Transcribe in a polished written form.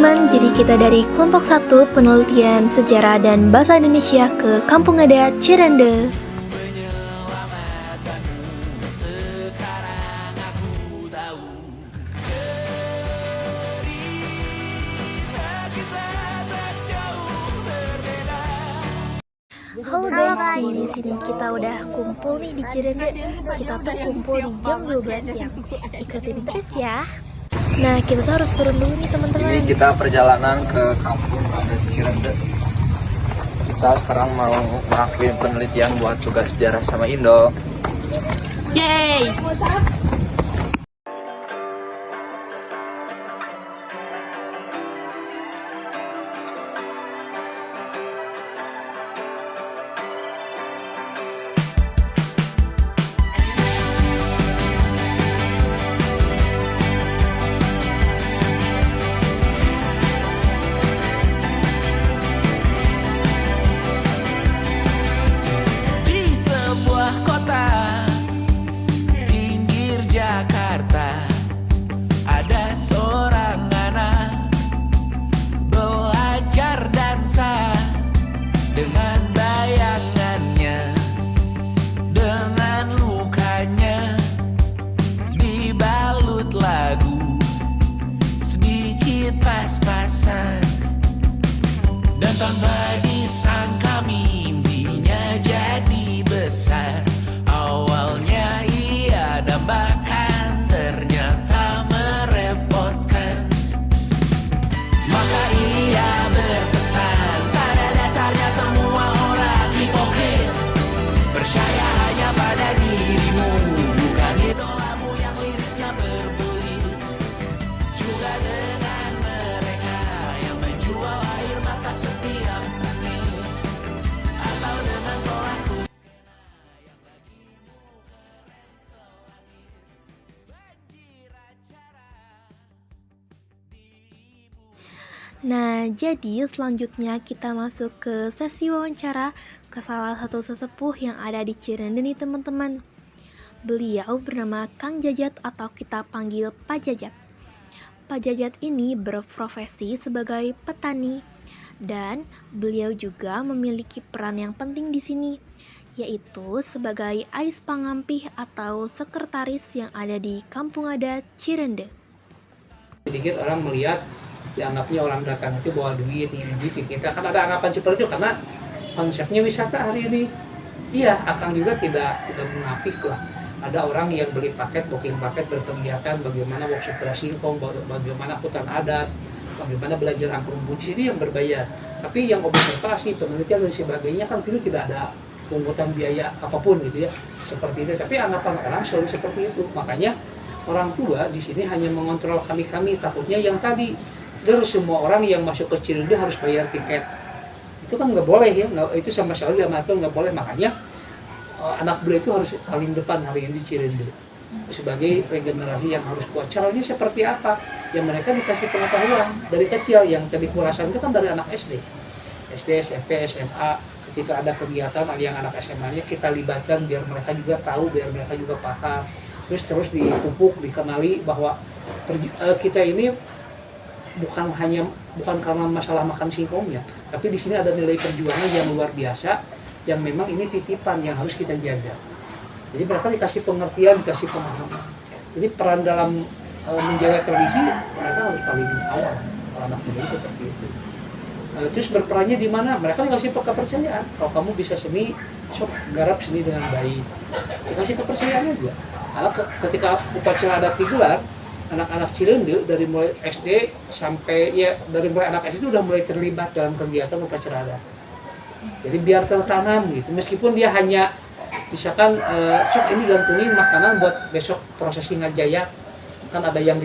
teman-teman, jadi kita dari kelompok 1 penelitian sejarah dan bahasa Indonesia ke Kampung Adat Cirende. Halo guys, di sini kita udah kumpul nih di Cirende. Kita tuh kumpul di jam 12 siang. Ikutin terus ya. Nah, kita tuh harus turun dulu nih teman-teman. Ini kita perjalanan ke Kampung Adat Cirende. Kita sekarang mau ngelakuin penelitian buat tugas sejarah sama Indo. Yeay! Jakarta ada seorang anak belajar dansa dengan bayangannya, dengan lukanya dibalut lagu sedikit pas-pasan, dan tanpa disangka mimpinya jadi besar. Awalnya ia dambakan, ternyata merepotkan. Maka ia berpesan, pada dasarnya semua orang hipokrit. Percaya hanya pada dirimu, bukan idolamu yang liriknya berbelit. Juga dengan mereka yang menjual air mata setiap menit, atau dengan pelaku Nah, jadi selanjutnya kita masuk ke sesi wawancara ke salah satu sesepuh yang ada di Cirende nih teman-teman. Beliau bernama Kang Jajat atau kita panggil Pak Jajat. Pak Jajat ini berprofesi sebagai petani dan beliau juga memiliki peran yang penting di sini, yaitu sebagai ais pangampih atau sekretaris yang ada di Kampung Adat Cirende. Sedikit orang melihat, dianggapnya orang datang itu bawa duit, kita kan ada anggapan seperti itu karena konsepnya wisata hari ini. Iya, Akang juga tidak menapik lah. Ada orang yang beli paket, booking paket berkegiatan bagaimana workshop singkong, bagaimana hutan adat, bagaimana belajar angklung buncis itu yang berbayar. Tapi yang observasi, penelitian dan sebagainya kan itu tidak ada pungutan biaya apapun gitu ya, seperti itu. Tapi anggapan orang selalu seperti itu. Makanya orang tua di sini hanya mengontrol kami, takutnya yang tadi semua orang yang masuk ke Cirende harus bayar tiket. Itu kan nggak boleh ya, itu sama sekali nggak boleh. Makanya anak beliau itu harus paling depan hari ini di Cirende sebagai regenerasi yang harus kuat. Caranya seperti apa? Yang mereka dikasih pengetahuan dari kecil. Yang tadi kurasan itu kan dari anak SD, SMP, SMA. Ketika ada kegiatan yang anak SMA-nya kita libatkan biar mereka juga tahu, biar mereka juga paham. Terus dipupuk, dikenali bahwa kita ini bukan karena masalah makan singkongnya, tapi di sini ada nilai perjuangan yang luar biasa, yang memang ini titipan yang harus kita jaga. Jadi mereka dikasih pengertian, dikasih pemahaman. Jadi peran dalam menjaga tradisi mereka harus paling awal, anak muda seperti itu. Terus berperannya di mana? Mereka dikasih kepercayaan. Kalau kamu bisa seni, sok garap seni dengan baik. Dikasih kepercayaan aja. Karena ketika upacara adat digelar, anak-anak Cirende dari mulai SD sampai dari mulai anak SD itu udah mulai terlibat dalam kegiatan upacara adat. Jadi biar tertanam gitu, meskipun dia hanya misalkan sok ini gantungin makanan buat besok prosesi ngajaya, kan ada yang